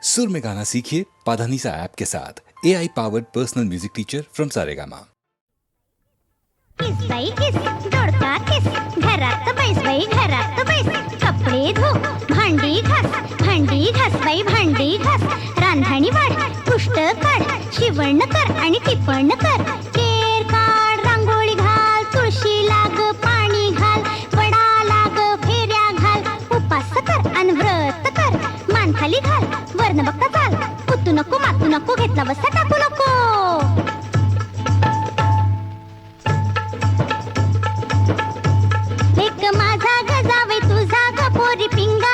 सुर में गाना सीखिए पाधानीसा ऐप के साथ। AI powered personal music teacher from Saregama. किस बाई किस दोडका किस घरात बैस बाई घरात बैस कपडे धो भांडी घास बाई भांडी घास रांधणी वाढ पुष्ट काढ शिवण कर आणि टिपण कर केर काढ रांगोळी घाल तुळशी लाग पाणी घाल वडा लाग फेऱ्या घाल उपास कर अन व्रत कर मान खाली घाल वर्ण बघता चाल कुतू नको मातू नको घेतला बसा टाकू नको लेक माझा ग जावे तुझा ग पोरी पिंगा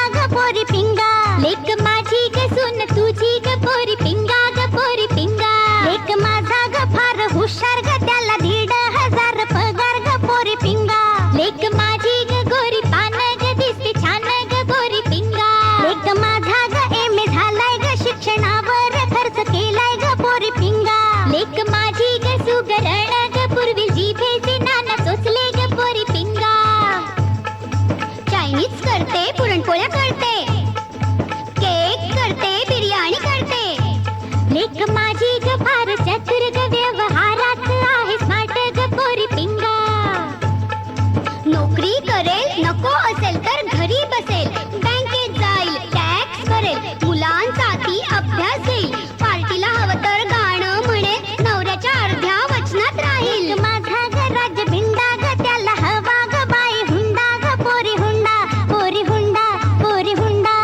लेक माझी ग सुन तुझी ग पोरी पिंगा लेक माझा ग फार हुशार ग त्याला 1,500 पगार ग पोरी पिंगा लेक माझी ग गोरी पान ग दिसते छान ग गोरी पिंगा लेक माझा ग एम.ए. झालाय ग शिक्षणावर खर्च केलाय ग पोरी पिंगा लेक माझी ग सुगरण ग पूर्वी जिभेचे नाना चोचले ग पोरी पिंगा चायनीज करते पुरणपोळ्या करते केक करते बिर्याणी करते लेक माझी ग फार चतुर ग व्यवहारात आहे स्मार्ट ग पोरी पिंगा नोकरी करेल नको असेल तर घरी बसेल बँकेत जाईल टॅक्स भरेल मुलांचा ती अभ्यास देईल पार्टीला हवं तर गाणं म्हणेल नवऱ्याच्या अर्ध्या वचनात राहील माझा ग राज भिंडा ग त्याला हवा ग बाई हुंडा ग पोरी हुंडा पोरी हुंडा पोरी हुंडा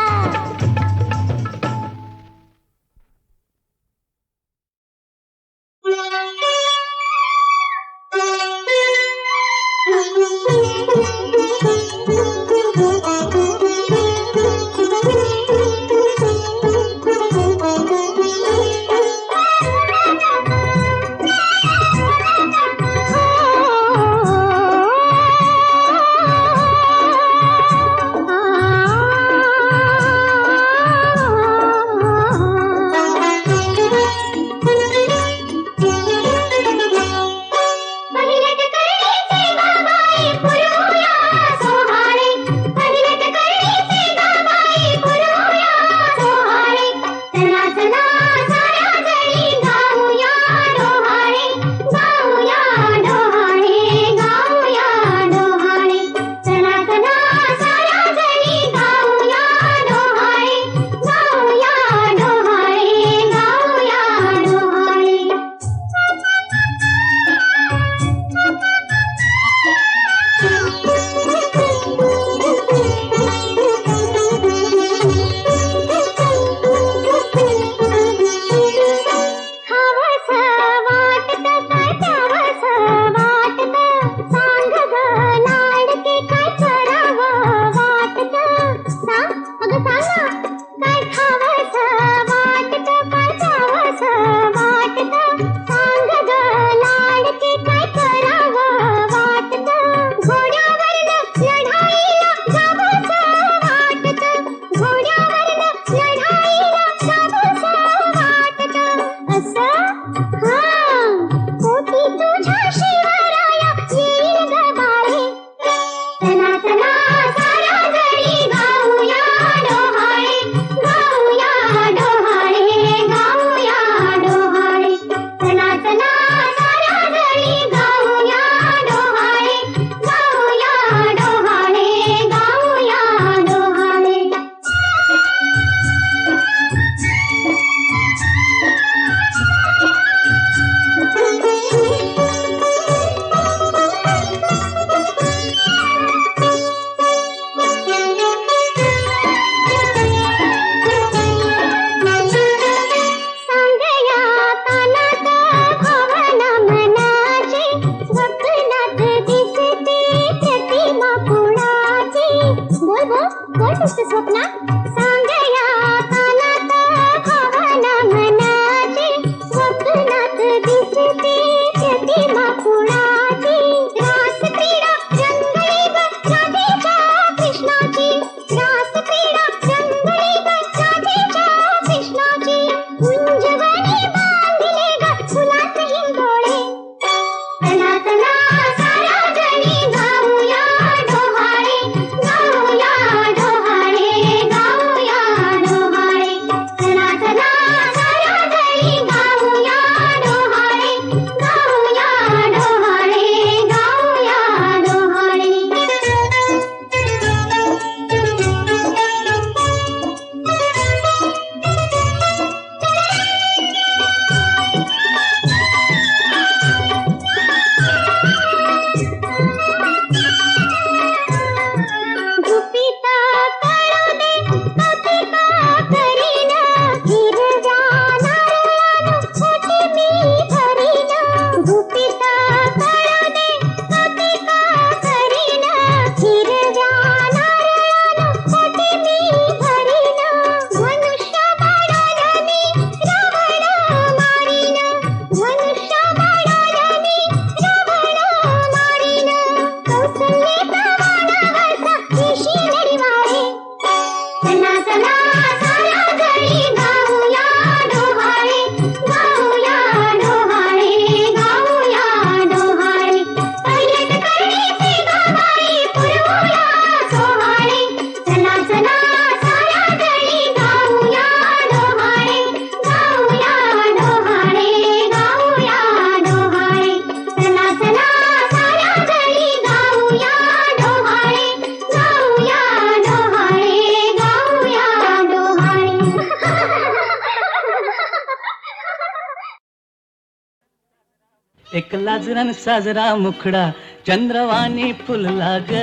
एक लाजरान साजरा मुखडा चंद्रवाणी फुलला ग,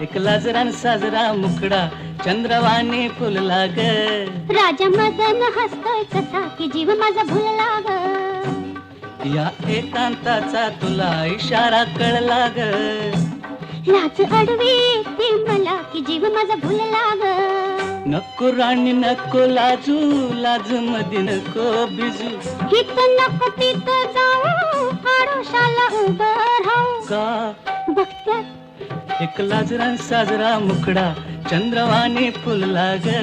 एक लाजरान साजरा मुखडा चंद्रवाणी फुलला ग. राजा मदन हसतोय कसा की जीव माझा भुलला ग. या एकांताचा तुला इशारा कळला ग. लाज अडवी येते मला की जीव माझा भुलला ग. नको राणी नको लाजू, लाज मध्ये नको भिजू. हित नको तिथं जाऊ, आडोशाला उभं राहू. का बघत्यात एक लाजरान साजरा मुखडा चंद्रवाणी फुलला ग.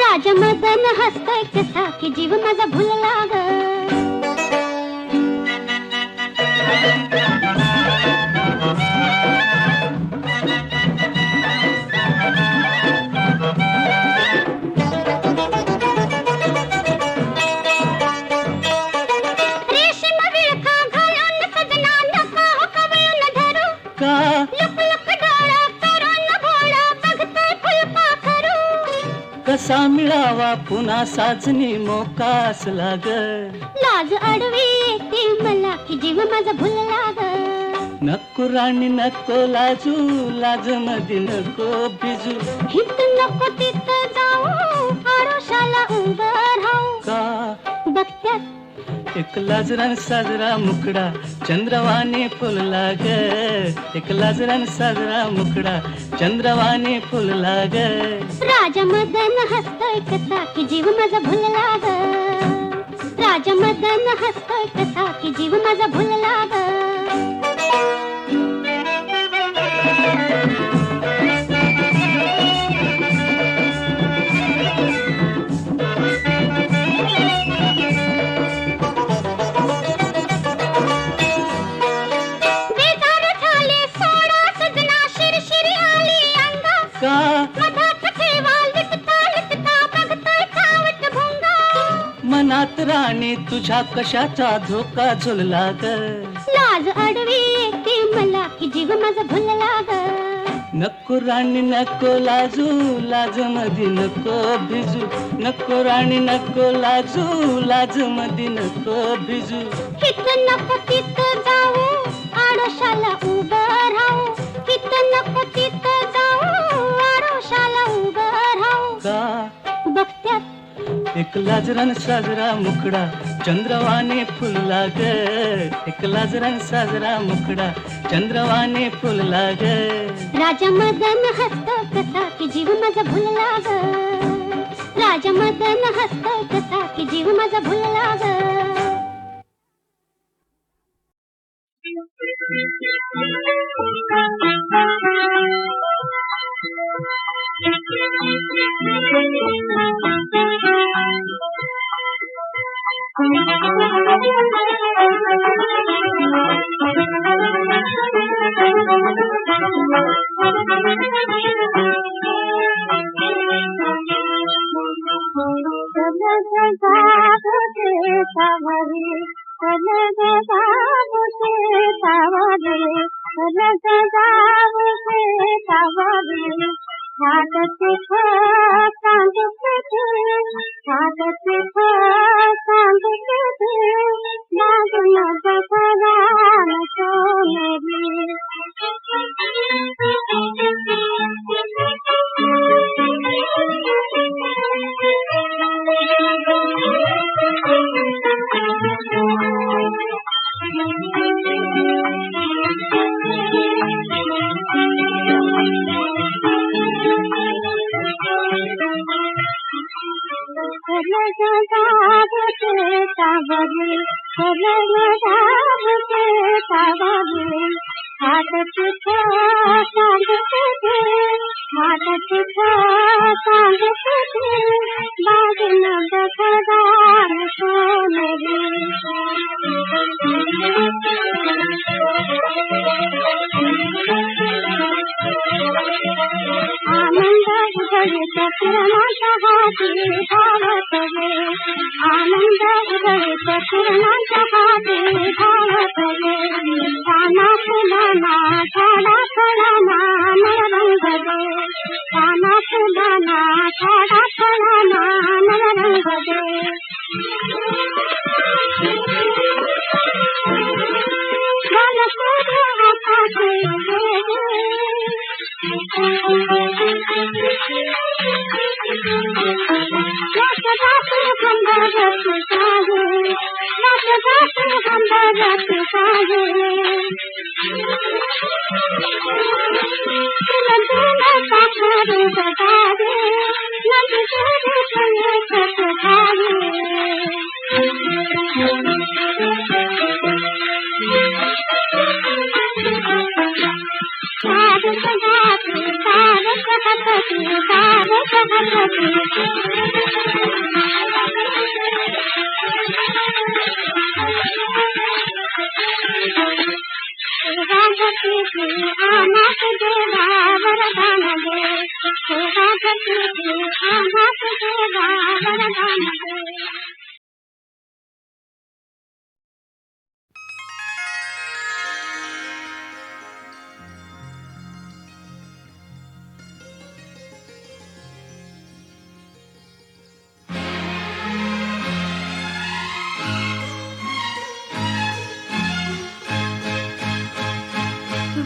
राजा मदन हसतोय कसा की जीव माझा भुलला ग. रेशीम विळखा घालून सजना नको कवळून धरू. का लुक लुक डोळं करून भोळं बघतोय फुलपाखरू. कसा मिळावा पुन्हा साजनी मोका असला ग. लाज अडवी येते मला की जीव माझा भुलला ग. नको राणी नको लाजू, लाज मध्ये नको भिजू. हित नको तिथं जाऊ, आडोशाला उभं राहू. का बघत्यात एक लाजरान साजरा मुखडा चंद्रवाणी फुलला ग, एक लाजरान साजरा मुखडा चंद्रवाणी फुलला ग. राजा मदन हसतोय कसा की जीव माझा भुलला ग. राजा मदन हसतोय कसा की जीव माझा भुलला ग. बेजार झाले सोडा सजना, शिरशिरी आली अंगा. का मधात ठेवा लिटता लिटता बघतोय खावट भुंगा. मनात राणी तुझ्या कशाचा धोका झुलला ग. लाज अडवी येते मला की जीव माझा भुलला ग. नको राणी नको लाजू, लाज मध्ये नको भिजू. नको राणी नको लाजू, लाज मध्ये नको भिजू. हित नको तिथं जाऊ, आडोशाला उभं राहू. हित नको तिथं जाऊ, आडोशाला उभं राहू. का बघत्यात एक लाजरान साजरा मुखडा चंद्रवाणी फुलला ग, एक लाजरान साजरा मुखडा चंद्रवाणी फुलला ग. राजा मदन हसतो कसा की जीव माझा भुलला ग. राजा मदन हसतो कसा की जीव माझा भुलला ग.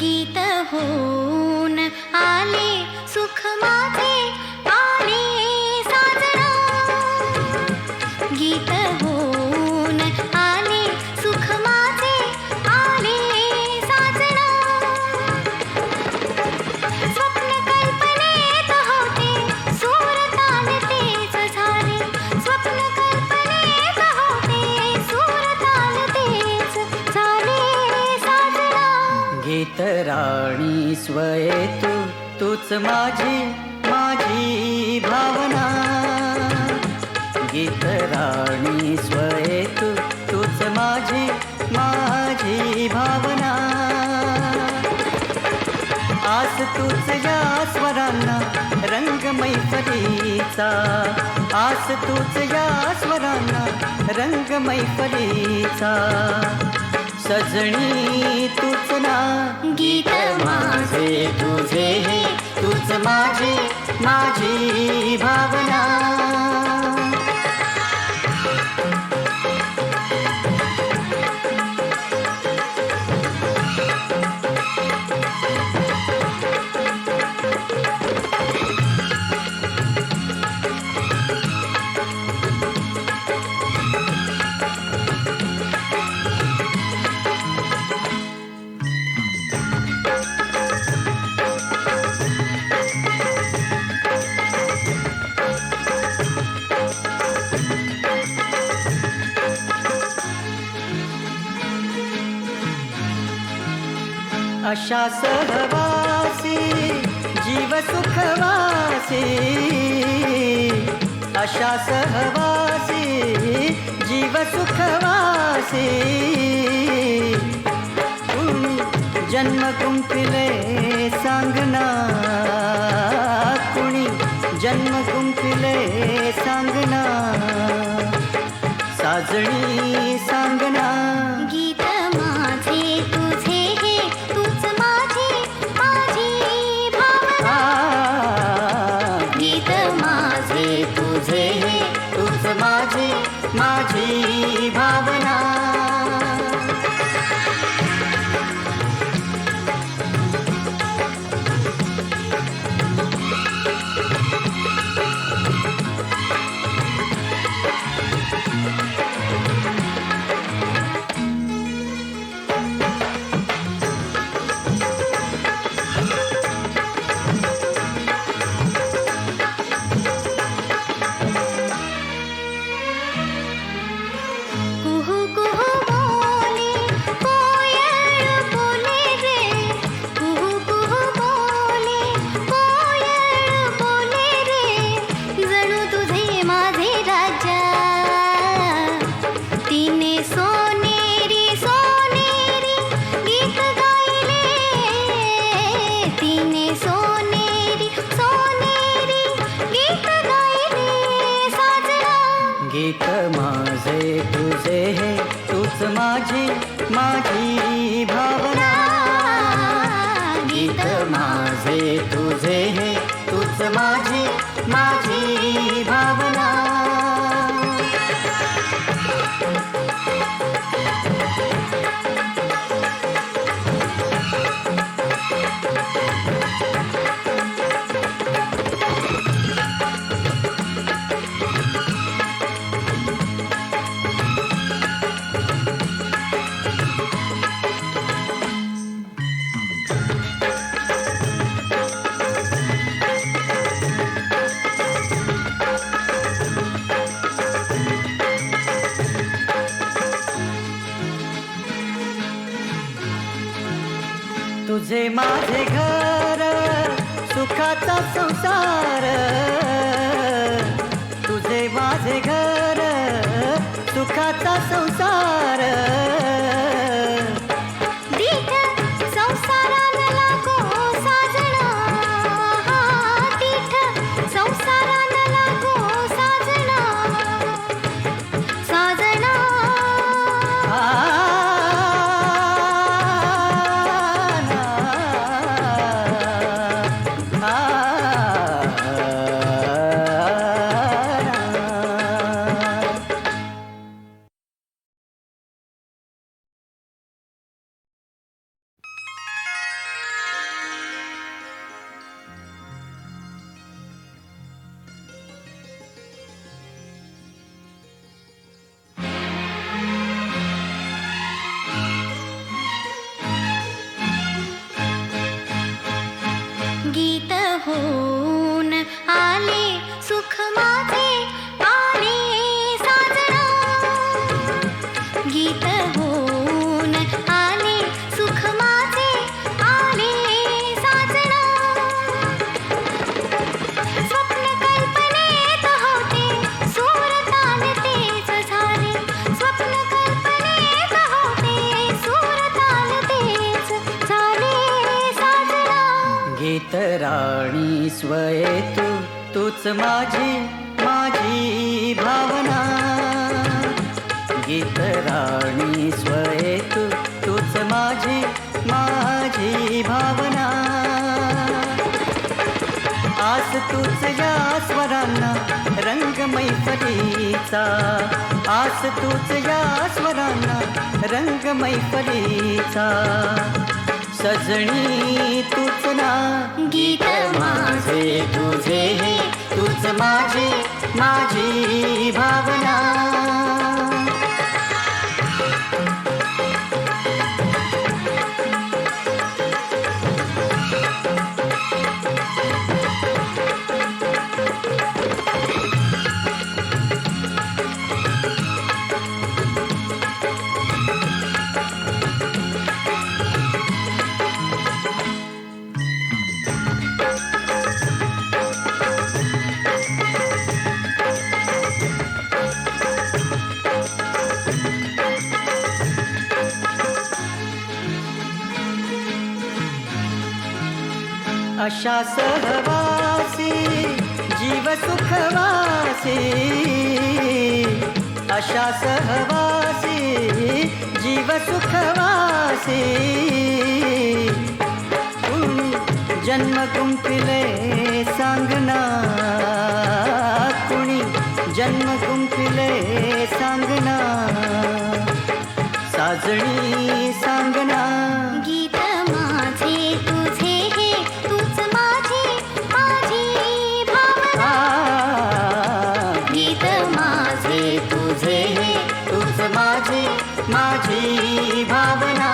गीत होऊन आले सुख माझे आले साजना गीत होऊन आले सुख माझे आले साजना स्वप्न कल्पनेत होते सूर तान तेच झाले स्वप्न कल्पनेत होते सूर तान तेच झाले साजना गीत राणी स्वये तूच माझी माझी भावना गीत राणी स्वये तूच माझी माझी भावना आस तूच या स्वरांना रंग मैफलीचा आस तूच या स्वरांना रंग मैफलीचा सजणी तूच ना गीत माझे तुझे हे तूच माझी माझी भावना अशा सहवासी जीव सुखवासी अशा सहवासी जीव सुखवासी जन्म गुंफिले सांगना कुणी जन्म गुंफिले सांगना साजणी सांगना गीत माझे तुझे हे तूच माझी माझी भावना गीत माझे तुझे हे तूच माझी माझी भावना कुहू कुहू बोले कोयल बोले रे कुहू कुहू बोले कोयल बोले रे जणू तुझे माझे राजा तिने सोनेरी सोनेरी गीत गायले तिने सोनेरी सोनेरी गीत गायले साजना गीत माझे तुझे हे तूच माझी माझी भावना गीत माझे तुझे हे तूच माझी माझी भावना तुझे माझे घर सुखाचा संसार, तुझे माझे घर सुखाचा संसार. दीठ संसाराला लागो साजना, दीठ संसाराला लागो साजना, साजना. गीत होऊन आले सुख माझे आले साजना, गीत होऊन आले सुख माझे आले साजना. स्वप्न कल्पनेत होते सूरतान तेच झाले, स्वप्न कल्पनेत होते सूरतान तेच झाले साजना. गीत राणी स्वये तूच माझी माझी भावना, गीत राणी स्वये तूच माझी माझी भावना. आस तूच या स्वरांना रंग मैफलीचा, आस तूच या स्वरांना रंग मैफलीचा. सजणी तूच ना गीत माझे तुझे हे तूच माझी माझी भावना. अशा सहवासी जीव सुखवासी, अशा सहवासी जीव सुखवासी. कुणी जन्म गुंफिले सांगना, कुणी जन्म गुंफिले सांगना. साजणी सांगना गीत माझे तुझे हे तूच माझी माझी भावना, गीत माझे तुझे हे तूच माझी माझी भावना.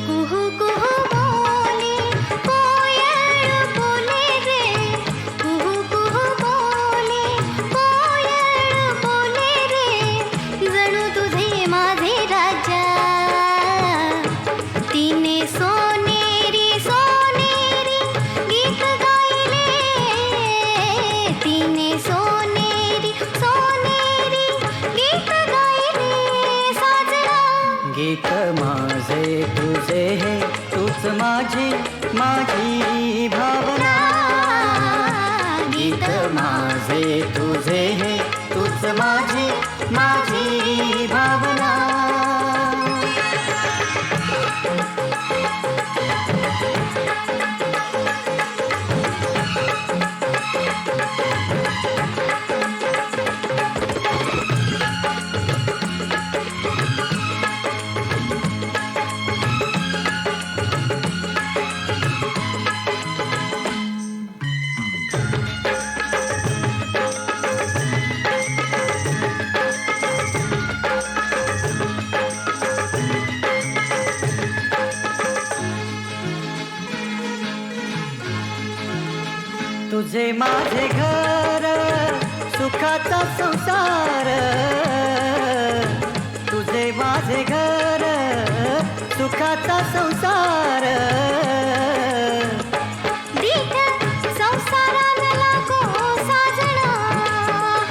कुहू कुहू बोले कोयल बोले रे, कुहू कुहू बोले कोयल बोले रे. जणू तुझे माझे राजा, तिने सोनेरी सोनेरी गीत गायले, तिने सोनेरी सोनेरी गीत गायले साजना. गीत माझे तुझे हे तूच माझी माझी भावना, गीत माझे तुझे हे तूच माझी माझी भावना. तुझे माझे घर सुखाचा संसार, तुझे माझे घर सुखाचा संसार. दीठ संसाराला लागो साजना,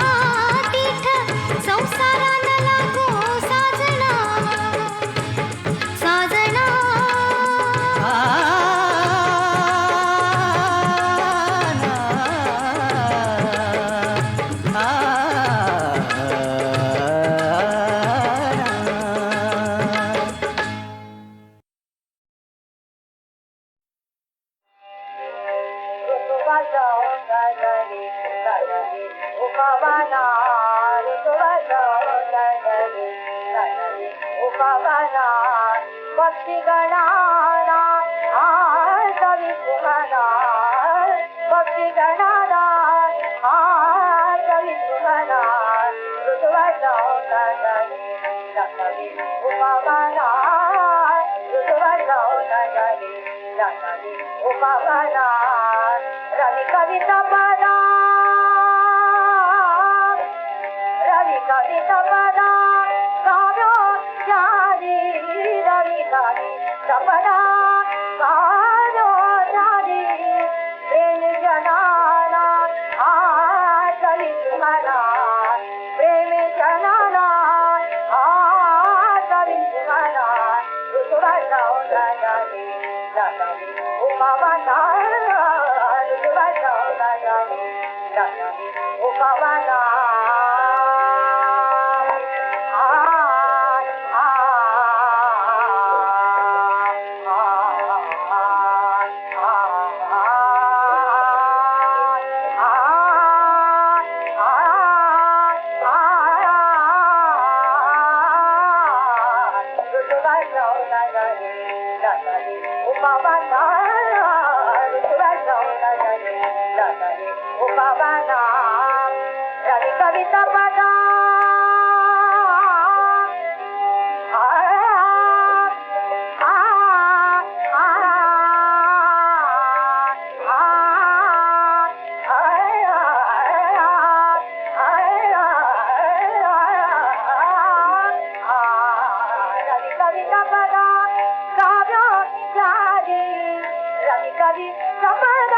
हा दीठ संसाराला लागो साजना, साजना. रवि कविता पदा, रवि कविता पदा, काव्यो जारी. रवि कविता पदा, काव्यो जारी. प्रेम जनाना कवि तुम्हारा, प्रेम जनाना कवि तुम्हारा. ऋतुवाचा जारी जारी उमावाना, ऋतुवाचा जारी जारी उमावाना. रवि कविता पदा, रवि कविता पदा, काव्यो जारी. रवि कविता पदा,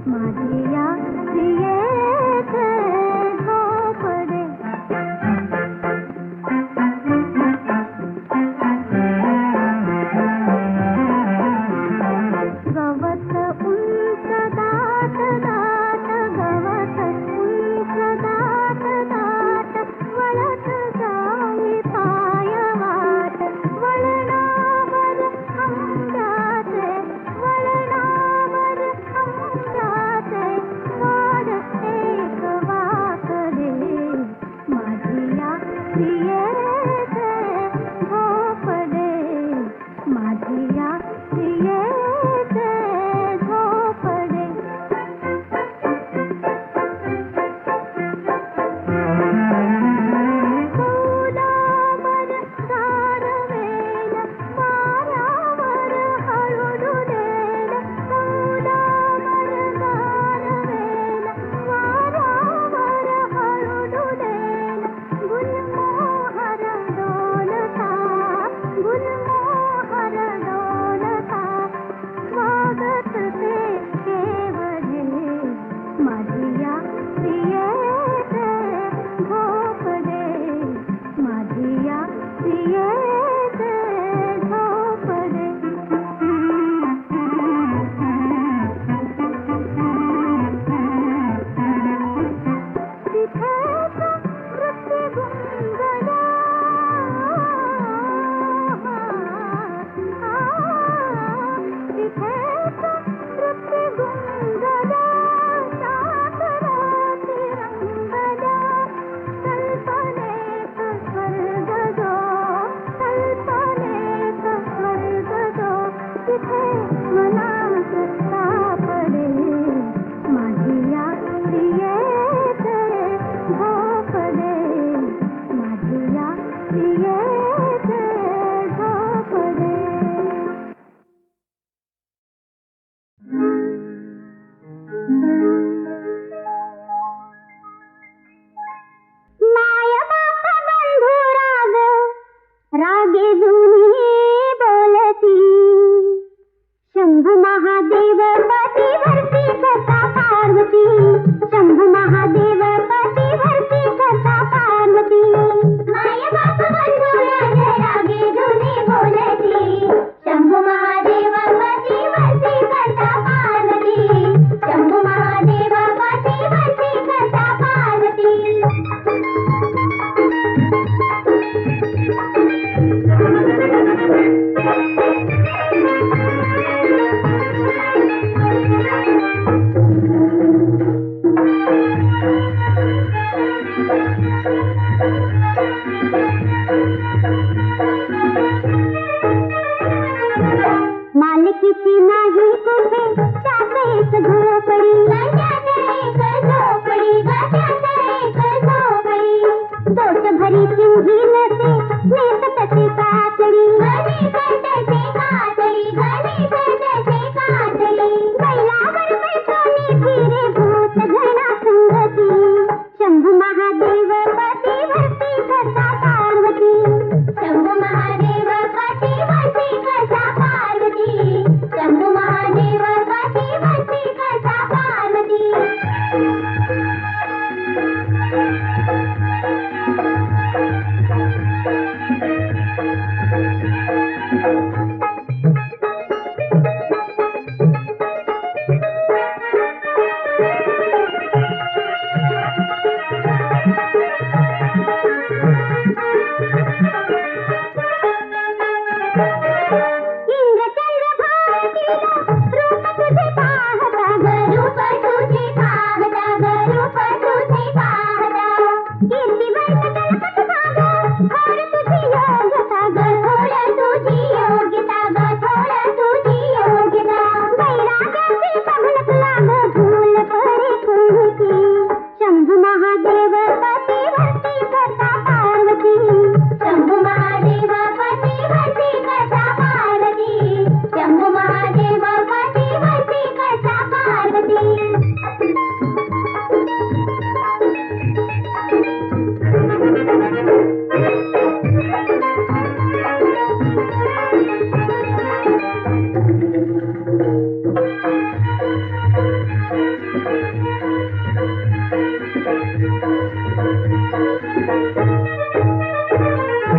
माझिया प्रियेचे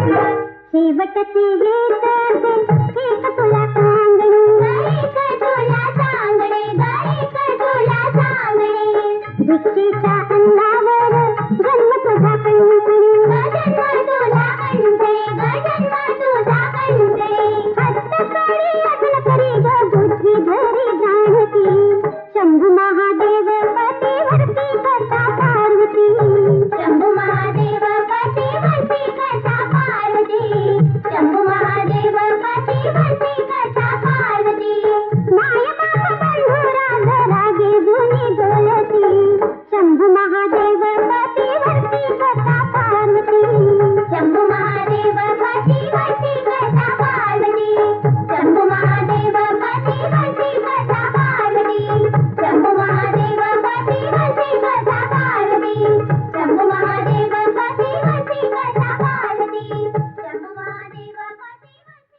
शेवटची गीत एक तुला सांगणे गायक तुला सांगणे गायक तुला सांगणे दीक्षेच्या अन्नावर जन्म तुझा पंचणे जन्म तुझा पंचणे जन्म तुझा पंचणे हस्त करी अगल करी ग बुद्धी धरी जाणती शंभू महादेव पतिवर्ती कथा पार्वती शंभू महादेव पतिवर्ती कथा पार्वती शंभू महादेव पतिवर्ती कथा पार्वती माय बाप बंधुरा रागे जुनी डोलती शंभू महादेव पतिवर्ती कथा पार्वती शंभू महादेव पतिवर्ती कथा पार्वती शंभू महादेव पतिवर्ती कथा पार्वती शंभू महादेव पतिवर्ती कथा पार्वती शंभू महादेव पतिवर्ती कथा पार्वती शंभू महादेव पतिवर्ती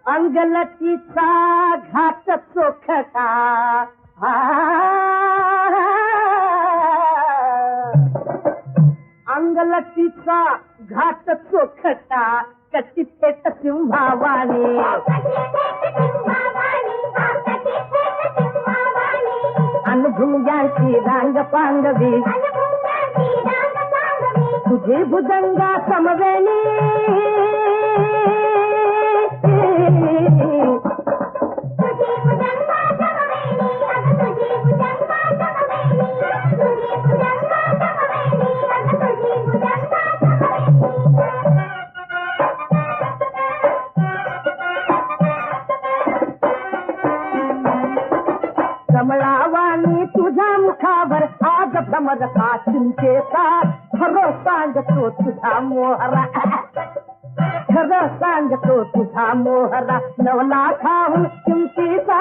अंगलटीचा घाट चोखटा अंगलटीचा घाट चोखटा कशी थेट सिंहावाणी अनुभुंग्यांची रांग पांगवी तुझे भुजंगा समवेणी कमळावाणी तुझ्या मुखावर आज भ्रमर का चिंतेचा खरं सांगतो तुझा मोहरा खरं सांगतो तुझा मोहरा नवला खाऊन किमतीचा